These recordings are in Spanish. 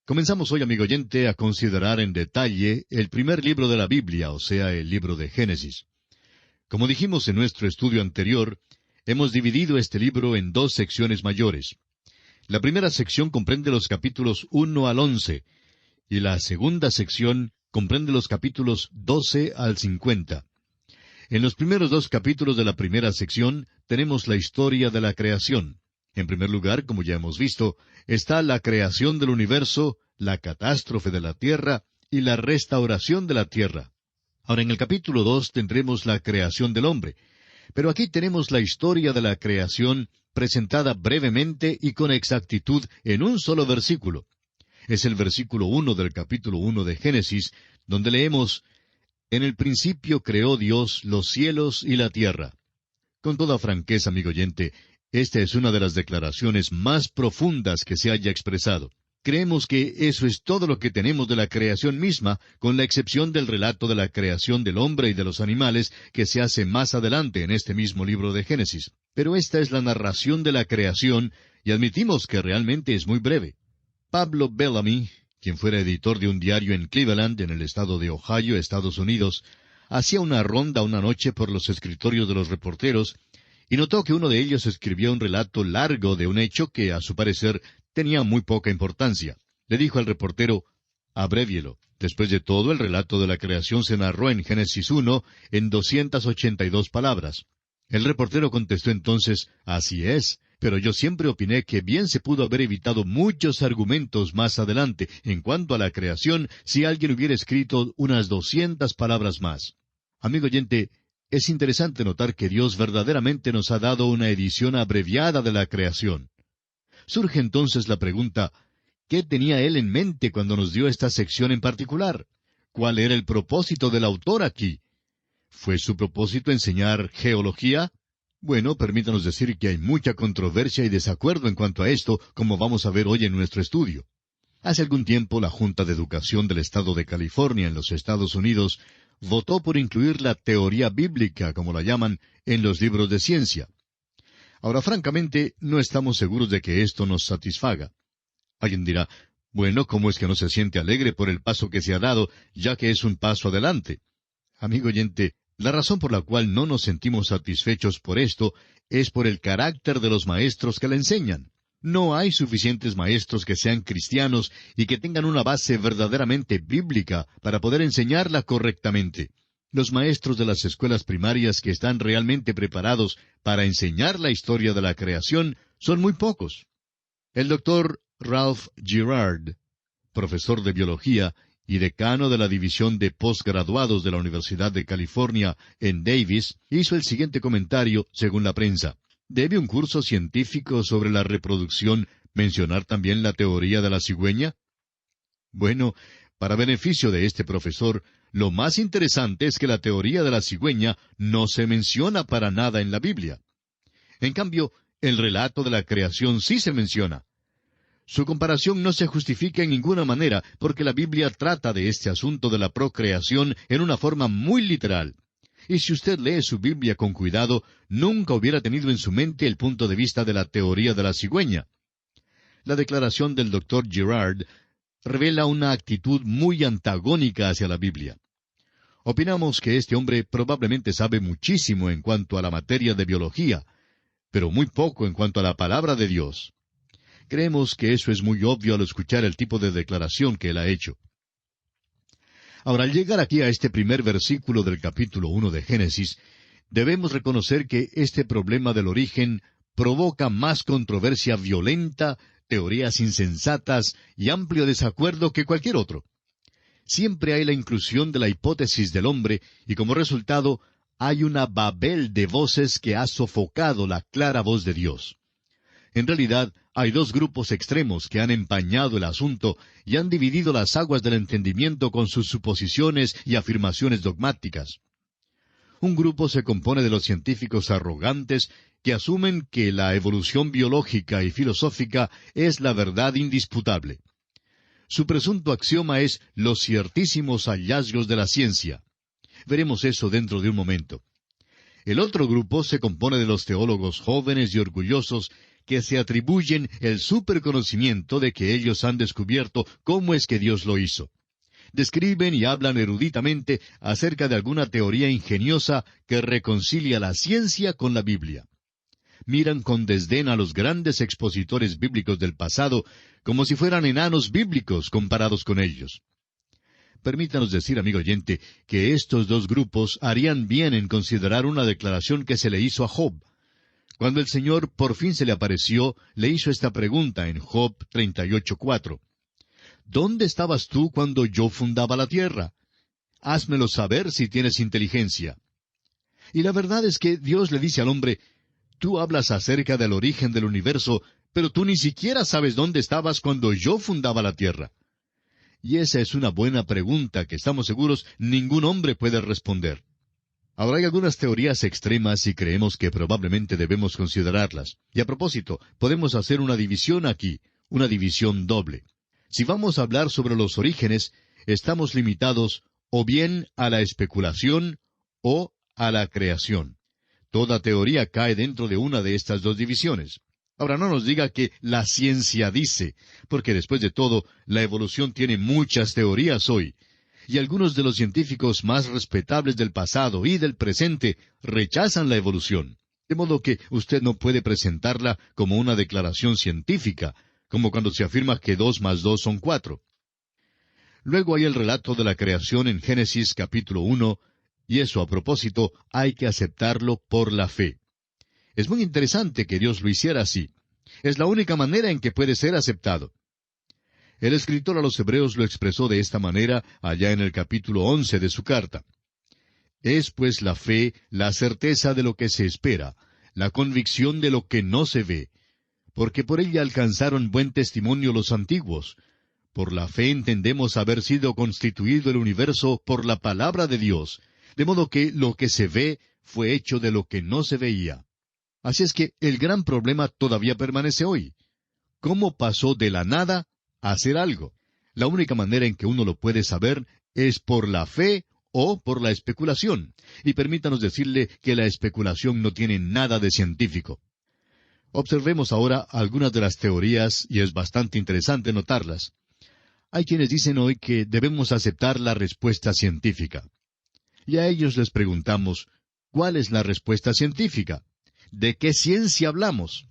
Comenzamos hoy, amigo oyente, a considerar en detalle el primer libro de la Biblia, o sea, el libro de Génesis. Como dijimos en nuestro estudio anterior, hemos dividido este libro en dos secciones mayores. La primera sección comprende los capítulos 1 al 11, y la segunda sección comprende los capítulos 12 al 50. En los primeros dos capítulos de la primera sección tenemos la historia de la creación. En primer lugar, como ya hemos visto, está la creación del universo, la catástrofe de la tierra y la restauración de la tierra. Ahora, en el capítulo 2 tendremos la creación del hombre, pero aquí tenemos la historia de la creación presentada brevemente y con exactitud en un solo versículo. Es el versículo 1 del capítulo 1 de Génesis, donde leemos: «En el principio creó Dios los cielos y la tierra». Con toda franqueza, amigo oyente, esta es una de las declaraciones más profundas que se haya expresado. Creemos que eso es todo lo que tenemos de la creación misma, con la excepción del relato de la creación del hombre y de los animales, que se hace más adelante en este mismo libro de Génesis. Pero esta es la narración de la creación, y admitimos que realmente es muy breve. Pablo Bellamy, quien fuera editor de un diario en Cleveland, en el estado de Ohio, Estados Unidos, hacía una ronda una noche por los escritorios de los reporteros, y notó que uno de ellos escribía un relato largo de un hecho que, a su parecer, tenía muy poca importancia. Le dijo al reportero: «Abrévielo. Después de todo, el relato de la creación se narró en Génesis 1 en 282 palabras». El reportero contestó entonces: «Así es, pero yo siempre opiné que bien se pudo haber evitado muchos argumentos más adelante en cuanto a la creación si alguien hubiera escrito unas 200 palabras más». Amigo oyente, es interesante notar que Dios verdaderamente nos ha dado una edición abreviada de la creación. Surge entonces la pregunta: ¿qué tenía Él en mente cuando nos dio esta sección en particular? ¿Cuál era el propósito del autor aquí? ¿Fue su propósito enseñar geología? Bueno, permítanos decir que hay mucha controversia y desacuerdo en cuanto a esto, como vamos a ver hoy en nuestro estudio. Hace algún tiempo, la Junta de Educación del Estado de California, en los Estados Unidos, votó por incluir la teoría bíblica, como la llaman, en los libros de ciencia. Ahora, francamente, no estamos seguros de que esto nos satisfaga. Alguien dirá: «Bueno, ¿cómo es que no se siente alegre por el paso que se ha dado, ya que es un paso adelante?» Amigo oyente, la razón por la cual no nos sentimos satisfechos por esto es por el carácter de los maestros que la enseñan. No hay suficientes maestros que sean cristianos y que tengan una base verdaderamente bíblica para poder enseñarla correctamente. Los maestros de las escuelas primarias que están realmente preparados para enseñar la historia de la creación son muy pocos. El doctor Ralph Girard, profesor de biología y decano de la división de postgraduados de la Universidad de California en Davis, hizo el siguiente comentario según la prensa: ¿debe un curso científico sobre la reproducción mencionar también la teoría de la cigüeña? Bueno, para beneficio de este profesor, lo más interesante es que la teoría de la cigüeña no se menciona para nada en la Biblia. En cambio, el relato de la creación sí se menciona. Su comparación no se justifica en ninguna manera, porque la Biblia trata de este asunto de la procreación en una forma muy literal. Y si usted lee su Biblia con cuidado, nunca hubiera tenido en su mente el punto de vista de la teoría de la cigüeña. La declaración del Dr. Girard revela una actitud muy antagónica hacia la Biblia. Opinamos que este hombre probablemente sabe muchísimo en cuanto a la materia de biología, pero muy poco en cuanto a la palabra de Dios. Creemos que eso es muy obvio al escuchar el tipo de declaración que él ha hecho. Ahora, al llegar aquí a este primer versículo del capítulo 1 de Génesis, debemos reconocer que este problema del origen provoca más controversia violenta, teorías insensatas y amplio desacuerdo que cualquier otro. Siempre hay la inclusión de la hipótesis del hombre, y como resultado hay una babel de voces que ha sofocado la clara voz de Dios. En realidad, hay dos grupos extremos que han empañado el asunto y han dividido las aguas del entendimiento con sus suposiciones y afirmaciones dogmáticas. Un grupo se compone de los científicos arrogantes que asumen que la evolución biológica y filosófica es la verdad indisputable. Su presunto axioma es los ciertísimos hallazgos de la ciencia. Veremos eso dentro de un momento. El otro grupo se compone de los teólogos jóvenes y orgullosos que se atribuyen el superconocimiento de que ellos han descubierto cómo es que Dios lo hizo. Describen y hablan eruditamente acerca de alguna teoría ingeniosa que reconcilia la ciencia con la Biblia. Miran con desdén a los grandes expositores bíblicos del pasado como si fueran enanos bíblicos comparados con ellos. Permítanos decir, amigo oyente, que estos dos grupos harían bien en considerar una declaración que se le hizo a Job. Cuando el Señor por fin se le apareció, le hizo esta pregunta en Job 38:4. ¿Dónde estabas tú cuando yo fundaba la tierra? Házmelo saber si tienes inteligencia. Y la verdad es que Dios le dice al hombre, tú hablas acerca del origen del universo, pero tú ni siquiera sabes dónde estabas cuando yo fundaba la tierra. Y esa es una buena pregunta que estamos seguros ningún hombre puede responder. Ahora hay algunas teorías extremas y creemos que probablemente debemos considerarlas. Y a propósito, podemos hacer una división aquí, una división doble. Si vamos a hablar sobre los orígenes, estamos limitados o bien a la especulación o a la creación. Toda teoría cae dentro de una de estas dos divisiones. Ahora no nos diga que la ciencia dice, porque después de todo, la evolución tiene muchas teorías hoy. Y algunos de los científicos más respetables del pasado y del presente rechazan la evolución. De modo que usted no puede presentarla como una declaración científica, como cuando se afirma que 2 más 2 son 4. Luego hay el relato de la creación en Génesis capítulo 1, y eso a propósito hay que aceptarlo por la fe. Es muy interesante que Dios lo hiciera así. Es la única manera en que puede ser aceptado. El escritor a los Hebreos lo expresó de esta manera allá en el capítulo 11 de su carta. Es pues la fe la certeza de lo que se espera, la convicción de lo que no se ve, porque por ella alcanzaron buen testimonio los antiguos. Por la fe entendemos haber sido constituido el universo por la palabra de Dios, de modo que lo que se ve fue hecho de lo que no se veía. Así es que el gran problema todavía permanece hoy. ¿Cómo pasó de la nada a hacer algo? La única manera en que uno lo puede saber es por la fe o por la especulación. Y permítanos decirle que la especulación no tiene nada de científico. Observemos ahora algunas de las teorías, y es bastante interesante notarlas. Hay quienes dicen hoy que debemos aceptar la respuesta científica. Y a ellos les preguntamos, ¿cuál es la respuesta científica? ¿De qué ciencia hablamos?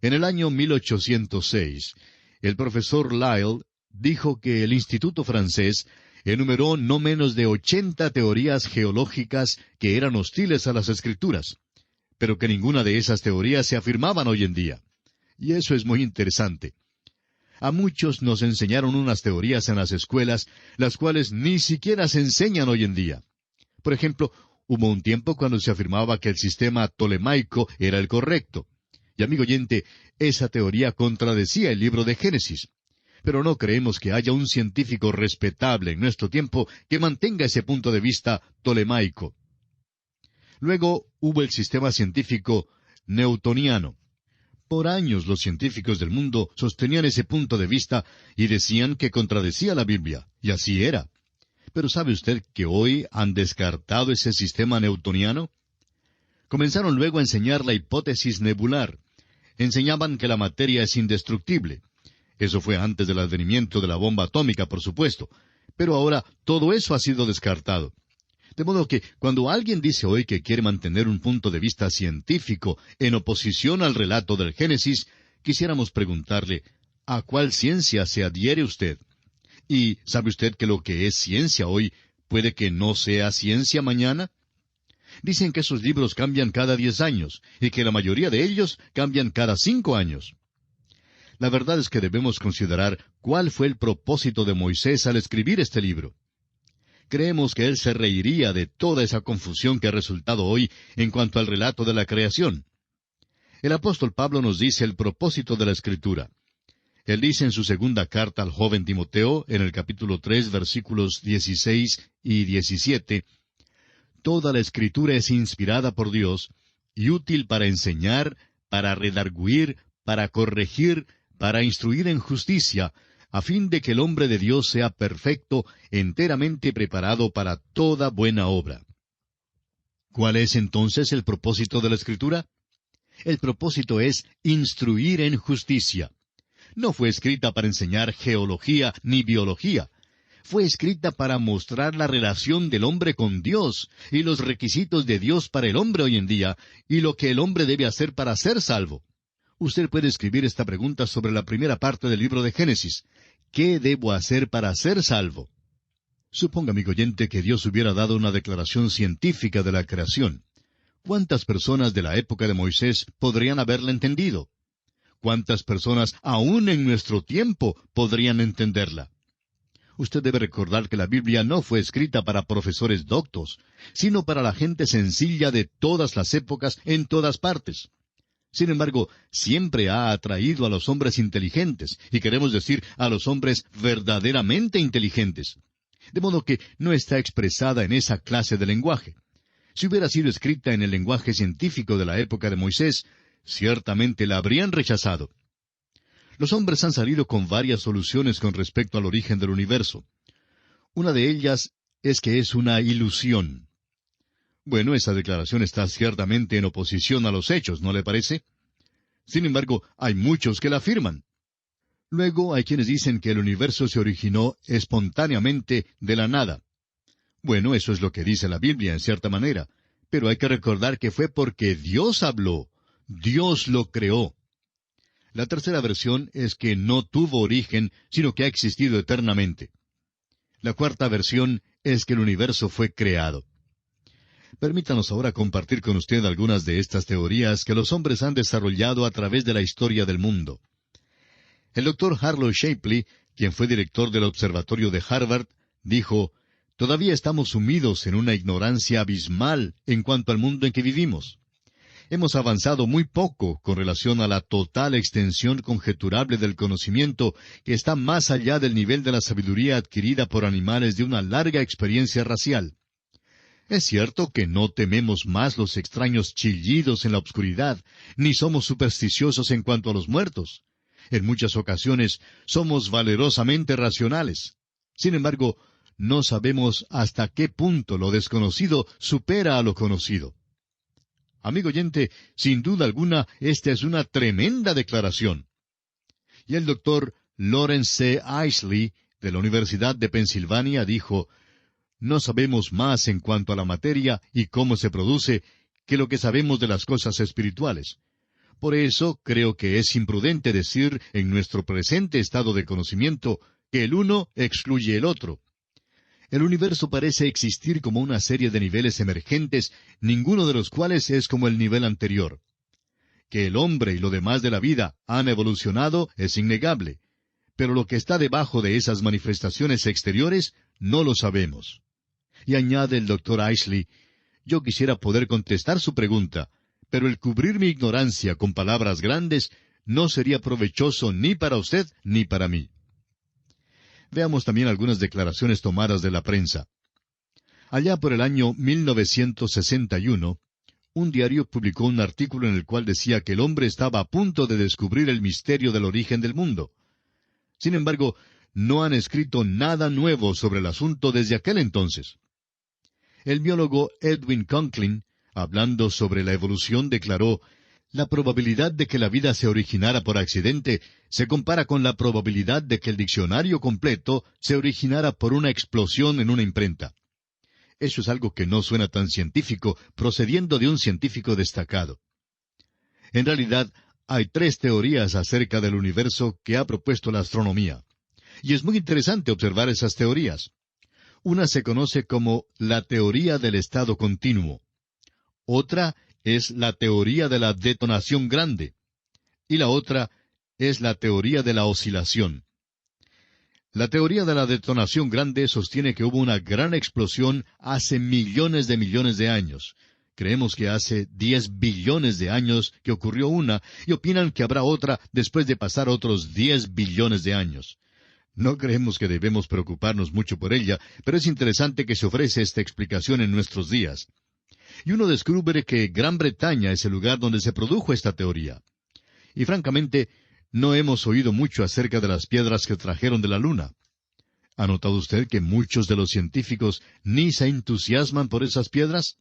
En el año 1806, el profesor Lyell dijo que el Instituto francés enumeró no menos de 80 teorías geológicas que eran hostiles a las Escrituras, pero que ninguna de esas teorías se afirmaban hoy en día. Y eso es muy interesante. A muchos nos enseñaron unas teorías en las escuelas, las cuales ni siquiera se enseñan hoy en día. Por ejemplo, hubo un tiempo cuando se afirmaba que el sistema tolemaico era el correcto. Y amigo oyente, esa teoría contradecía el libro de Génesis. Pero no creemos que haya un científico respetable en nuestro tiempo que mantenga ese punto de vista tolemaico. Luego hubo el sistema científico newtoniano. Por años los científicos del mundo sostenían ese punto de vista y decían que contradecía la Biblia, y así era. Pero ¿sabe usted que hoy han descartado ese sistema newtoniano? Comenzaron luego a enseñar la hipótesis nebular. Enseñaban que la materia es indestructible. Eso fue antes del advenimiento de la bomba atómica, por supuesto. Pero ahora todo eso ha sido descartado. De modo que cuando alguien dice hoy que quiere mantener un punto de vista científico en oposición al relato del Génesis, quisiéramos preguntarle, ¿a cuál ciencia se adhiere usted? ¿Y sabe usted que lo que es ciencia hoy puede que no sea ciencia mañana? Dicen que esos libros cambian cada 10 años, y que la mayoría de ellos cambian cada 5 años. La verdad es que debemos considerar cuál fue el propósito de Moisés al escribir este libro. Creemos que él se reiría de toda esa confusión que ha resultado hoy en cuanto al relato de la creación. El apóstol Pablo nos dice el propósito de la Escritura. Él dice en su segunda carta al joven Timoteo, en el capítulo 3, versículos 16 y 17, «Toda la Escritura es inspirada por Dios y útil para enseñar, para redarguir, para corregir, para instruir en justicia, a fin de que el hombre de Dios sea perfecto, enteramente preparado para toda buena obra». ¿Cuál es entonces el propósito de la Escritura? El propósito es instruir en justicia. No fue escrita para enseñar geología ni biología. Fue escrita para mostrar la relación del hombre con Dios y los requisitos de Dios para el hombre hoy en día y lo que el hombre debe hacer para ser salvo. Usted puede escribir esta pregunta sobre la primera parte del libro de Génesis. ¿Qué debo hacer para ser salvo? Suponga, amigo oyente, que Dios hubiera dado una declaración científica de la creación. ¿Cuántas personas de la época de Moisés podrían haberla entendido? ¿Cuántas personas, aún en nuestro tiempo, podrían entenderla? Usted debe recordar que la Biblia no fue escrita para profesores doctos, sino para la gente sencilla de todas las épocas, en todas partes. Sin embargo, siempre ha atraído a los hombres inteligentes, y queremos decir a los hombres verdaderamente inteligentes. De modo que no está expresada en esa clase de lenguaje. Si hubiera sido escrita en el lenguaje científico de la época de Moisés, ciertamente la habrían rechazado. Los hombres han salido con varias soluciones con respecto al origen del universo. Una de ellas es que es una ilusión. Bueno, esa declaración está ciertamente en oposición a los hechos, ¿no le parece? Sin embargo, hay muchos que la afirman. Luego hay quienes dicen que el universo se originó espontáneamente de la nada. Bueno, eso es lo que dice la Biblia en cierta manera, pero hay que recordar que fue porque Dios habló, Dios lo creó. La tercera versión es que no tuvo origen, sino que ha existido eternamente. La cuarta versión es que el universo fue creado. Permítanos ahora compartir con usted algunas de estas teorías que los hombres han desarrollado a través de la historia del mundo. El doctor Harlow Shapley, quien fue director del Observatorio de Harvard, dijo, «Todavía estamos sumidos en una ignorancia abismal en cuanto al mundo en que vivimos. Hemos avanzado muy poco con relación a la total extensión conjeturable del conocimiento que está más allá del nivel de la sabiduría adquirida por animales de una larga experiencia racial. Es cierto que no tememos más los extraños chillidos en la oscuridad, ni somos supersticiosos en cuanto a los muertos. En muchas ocasiones somos valerosamente racionales. Sin embargo, no sabemos hasta qué punto lo desconocido supera a lo conocido». Amigo oyente, sin duda alguna, esta es una tremenda declaración. Y el doctor Lawrence C. Isley, de la Universidad de Pensilvania, dijo, «No sabemos más en cuanto a la materia y cómo se produce que lo que sabemos de las cosas espirituales. Por eso creo que es imprudente decir en nuestro presente estado de conocimiento que el uno excluye el otro. El universo parece existir como una serie de niveles emergentes, ninguno de los cuales es como el nivel anterior. Que el hombre y lo demás de la vida han evolucionado es innegable, pero lo que está debajo de esas manifestaciones exteriores no lo sabemos». Y añade el doctor Isley, «Yo quisiera poder contestar su pregunta, pero el cubrir mi ignorancia con palabras grandes no sería provechoso ni para usted ni para mí». Veamos también algunas declaraciones tomadas de la prensa. Allá por el año 1961, un diario publicó un artículo en el cual decía que el hombre estaba a punto de descubrir el misterio del origen del mundo. Sin embargo, no han escrito nada nuevo sobre el asunto desde aquel entonces. El biólogo Edwin Conklin, hablando sobre la evolución, declaró, «La probabilidad de que la vida se originara por accidente se compara con la probabilidad de que el diccionario completo se originara por una explosión en una imprenta». Eso es algo que no suena tan científico, procediendo de un científico destacado. En realidad, hay 3 teorías acerca del universo que ha propuesto la astronomía. Y es muy interesante observar esas teorías. Una se conoce como la teoría del estado continuo. Otra es la teoría de la detonación grande. Y la otra es la teoría de la oscilación. La teoría de la detonación grande sostiene que hubo una gran explosión hace millones de años. Creemos que hace 10 billones de años que ocurrió una, y opinan que habrá otra después de pasar otros 10 billones de años. No creemos que debemos preocuparnos mucho por ella, pero es interesante que se ofrece esta explicación en nuestros días. Y uno descubre que Gran Bretaña es el lugar donde se produjo esta teoría. Y francamente, no hemos oído mucho acerca de las piedras que trajeron de la Luna. ¿Ha notado usted que muchos de los científicos ni se entusiasman por esas piedras?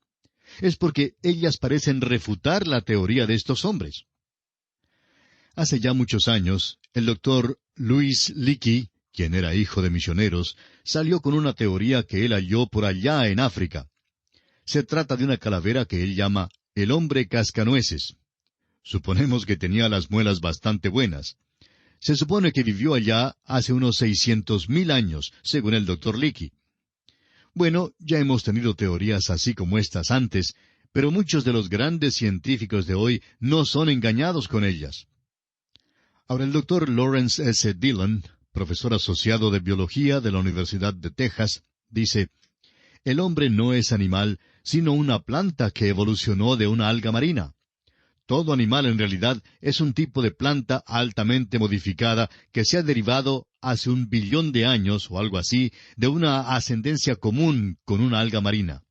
Es porque ellas parecen refutar la teoría de estos hombres. Hace ya muchos años, el doctor Louis Leakey, quien era hijo de misioneros, salió con una teoría que él halló por allá en África. Se trata de una calavera que él llama el hombre cascanueces. Suponemos que tenía las muelas bastante buenas. Se supone que vivió allá hace unos 600,000 años, según el doctor Leakey. Bueno, ya hemos tenido teorías así como estas antes, pero muchos de los grandes científicos de hoy no son engañados con ellas. Ahora, el doctor Lawrence S. Dillon, profesor asociado de biología de la Universidad de Texas, dice, «El hombre no es animal, sino una planta que evolucionó de una alga marina. Todo animal en realidad es un tipo de planta altamente modificada que se ha derivado hace 1 billón de años o algo así de una ascendencia común con una alga marina».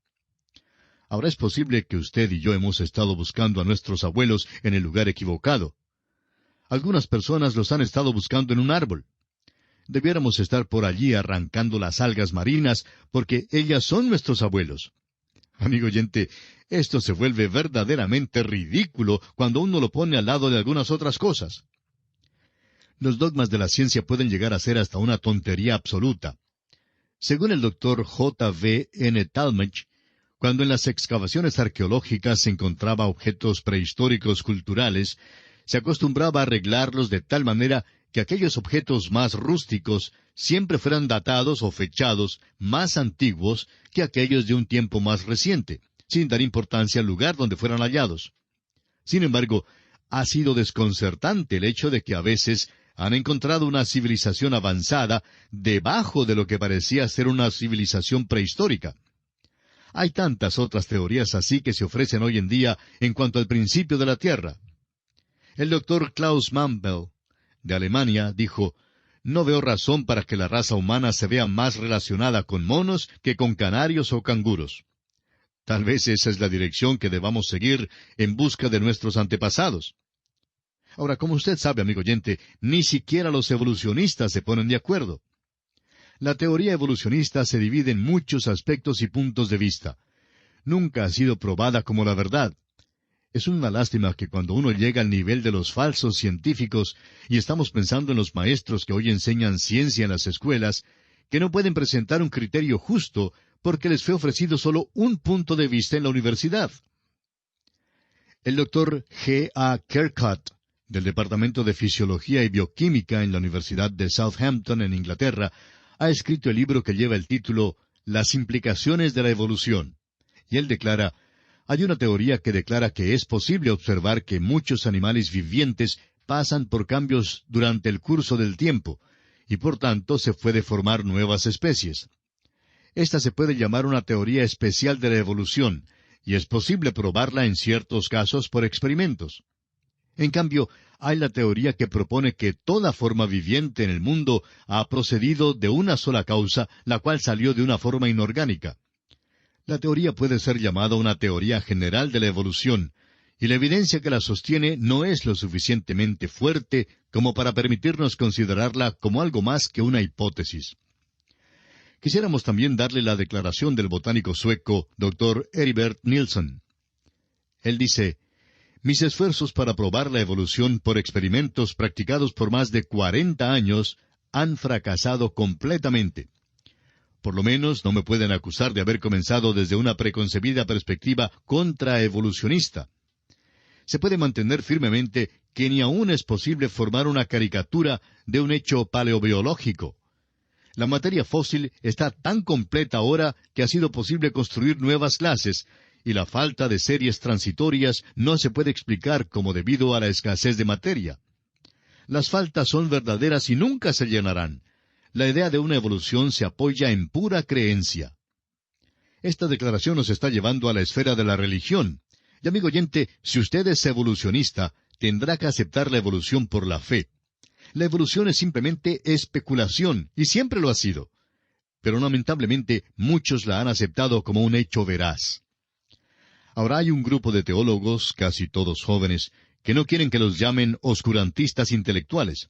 Ahora es posible que usted y yo hemos estado buscando a nuestros abuelos en el lugar equivocado. Algunas personas los han estado buscando en un árbol. Debiéramos estar por allí arrancando las algas marinas, porque ellas son nuestros abuelos. Amigo oyente, esto se vuelve verdaderamente ridículo cuando uno lo pone al lado de algunas otras cosas. Los dogmas de la ciencia pueden llegar a ser hasta una tontería absoluta. Según el doctor J. V. N. Talmage, cuando en las excavaciones arqueológicas se encontraba objetos prehistóricos culturales, se acostumbraba a arreglarlos de tal manera que aquellos objetos más rústicos siempre fueran datados o fechados más antiguos que aquellos de un tiempo más reciente, sin dar importancia al lugar donde fueran hallados. Sin embargo, ha sido desconcertante el hecho de que a veces han encontrado una civilización avanzada debajo de lo que parecía ser una civilización prehistórica. Hay tantas otras teorías así que se ofrecen hoy en día en cuanto al principio de la Tierra. El doctor Klaus Mantel, de Alemania, dijo, «No veo razón para que la raza humana se vea más relacionada con monos que con canarios o canguros». Tal vez esa es la dirección que debamos seguir en busca de nuestros antepasados. Ahora, como usted sabe, amigo oyente, ni siquiera los evolucionistas se ponen de acuerdo. La teoría evolucionista se divide en muchos aspectos y puntos de vista. Nunca ha sido probada como la verdad. Es una lástima que cuando uno llega al nivel de los falsos científicos, y estamos pensando en los maestros que hoy enseñan ciencia en las escuelas, que no pueden presentar un criterio justo porque les fue ofrecido solo un punto de vista en la universidad. El doctor G. A. Kercott, del Departamento de Fisiología y Bioquímica en la Universidad de Southampton, en Inglaterra, ha escrito el libro que lleva el título «Las implicaciones de la evolución». Y él declara, «Hay una teoría que declara que es posible observar que muchos animales vivientes pasan por cambios durante el curso del tiempo, y por tanto se puede formar nuevas especies. Esta se puede llamar una teoría especial de la evolución, y es posible probarla en ciertos casos por experimentos. En cambio, hay la teoría que propone que toda forma viviente en el mundo ha procedido de una sola causa, la cual salió de una forma inorgánica. La teoría puede ser llamada una teoría general de la evolución, y la evidencia que la sostiene no es lo suficientemente fuerte como para permitirnos considerarla como algo más que una hipótesis. Quisiéramos también darle la declaración del botánico sueco, Dr. Heribert Nilsson. Él dice, «Mis esfuerzos para probar la evolución por experimentos practicados por más de 40 años han fracasado completamente. Por lo menos no me pueden acusar de haber comenzado desde una preconcebida perspectiva contraevolucionista. Se puede mantener firmemente que ni aún es posible formar una caricatura de un hecho paleobiológico. La materia fósil está tan completa ahora que ha sido posible construir nuevas clases, y la falta de series transitorias no se puede explicar como debido a la escasez de materia. Las faltas son verdaderas y nunca se llenarán. La idea de una evolución se apoya en pura creencia». Esta declaración nos está llevando a la esfera de la religión. Y amigo oyente, si usted es evolucionista, tendrá que aceptar la evolución por la fe. La evolución es simplemente especulación, y siempre lo ha sido. Pero lamentablemente muchos la han aceptado como un hecho veraz. Ahora hay un grupo de teólogos, casi todos jóvenes, que no quieren que los llamen oscurantistas intelectuales,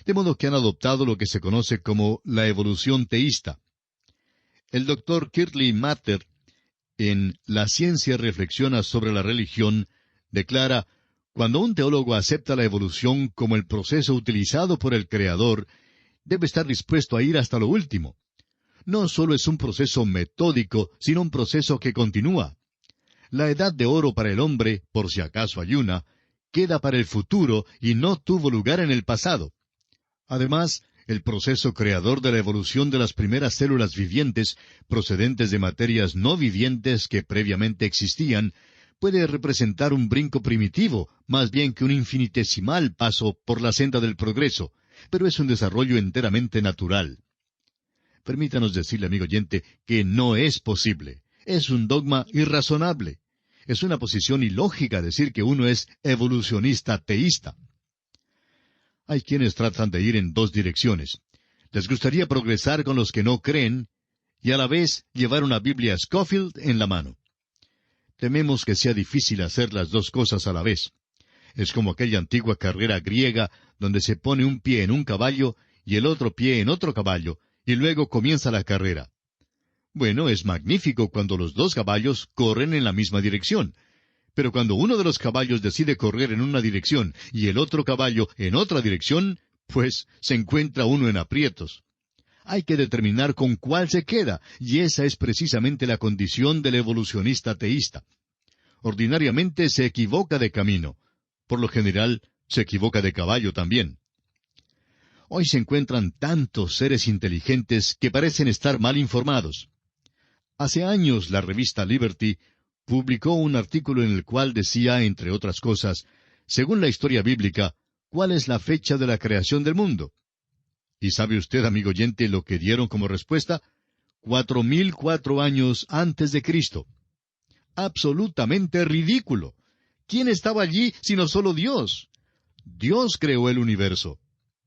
de modo que han adoptado lo que se conoce como la evolución teísta. El doctor Kirtley Mather en La ciencia reflexiona sobre la religión, declara: cuando un teólogo acepta la evolución como el proceso utilizado por el Creador, debe estar dispuesto a ir hasta lo último. No solo es un proceso metódico, sino un proceso que continúa. La edad de oro para el hombre, por si acaso hay una, queda para el futuro y no tuvo lugar en el pasado. Además, el proceso creador de la evolución de las primeras células vivientes, procedentes de materias no vivientes que previamente existían, puede representar un brinco primitivo, más bien que un infinitesimal paso por la senda del progreso, pero es un desarrollo enteramente natural. Permítanos decirle, amigo oyente, que no es posible. Es un dogma irrazonable. Es una posición ilógica decir que uno es evolucionista teísta. Hay quienes tratan de ir en dos direcciones. Les gustaría progresar con los que no creen y a la vez llevar una Biblia Scofield en la mano. Tememos que sea difícil hacer las dos cosas a la vez. Es como aquella antigua carrera griega donde se pone un pie en un caballo y el otro pie en otro caballo, y luego comienza la carrera. Bueno, es magnífico cuando los dos caballos corren en la misma dirección. Pero cuando uno de los caballos decide correr en una dirección y el otro caballo en otra dirección, pues se encuentra uno en aprietos. Hay que determinar con cuál se queda, y esa es precisamente la condición del evolucionista teísta. Ordinariamente se equivoca de camino. Por lo general, se equivoca de caballo también. Hoy se encuentran tantos seres inteligentes que parecen estar mal informados. Hace años la revista Liberty publicó un artículo en el cual decía, entre otras cosas, según la historia bíblica, ¿cuál es la fecha de la creación del mundo? ¿Y sabe usted, amigo oyente, lo que dieron como respuesta? 4004 años antes de Cristo. Absolutamente ridículo. ¿Quién estaba allí sino solo Dios? Dios creó el universo.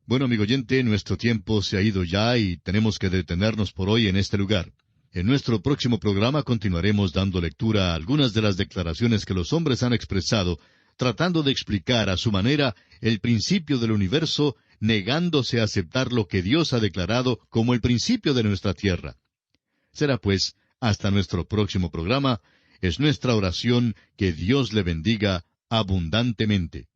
Bueno, amigo oyente, nuestro tiempo se ha ido ya y tenemos que detenernos por hoy en este lugar. En nuestro próximo programa continuaremos dando lectura a algunas de las declaraciones que los hombres han expresado, tratando de explicar a su manera el principio del universo, negándose a aceptar lo que Dios ha declarado como el principio de nuestra tierra. Será pues, hasta nuestro próximo programa, es nuestra oración que Dios le bendiga abundantemente.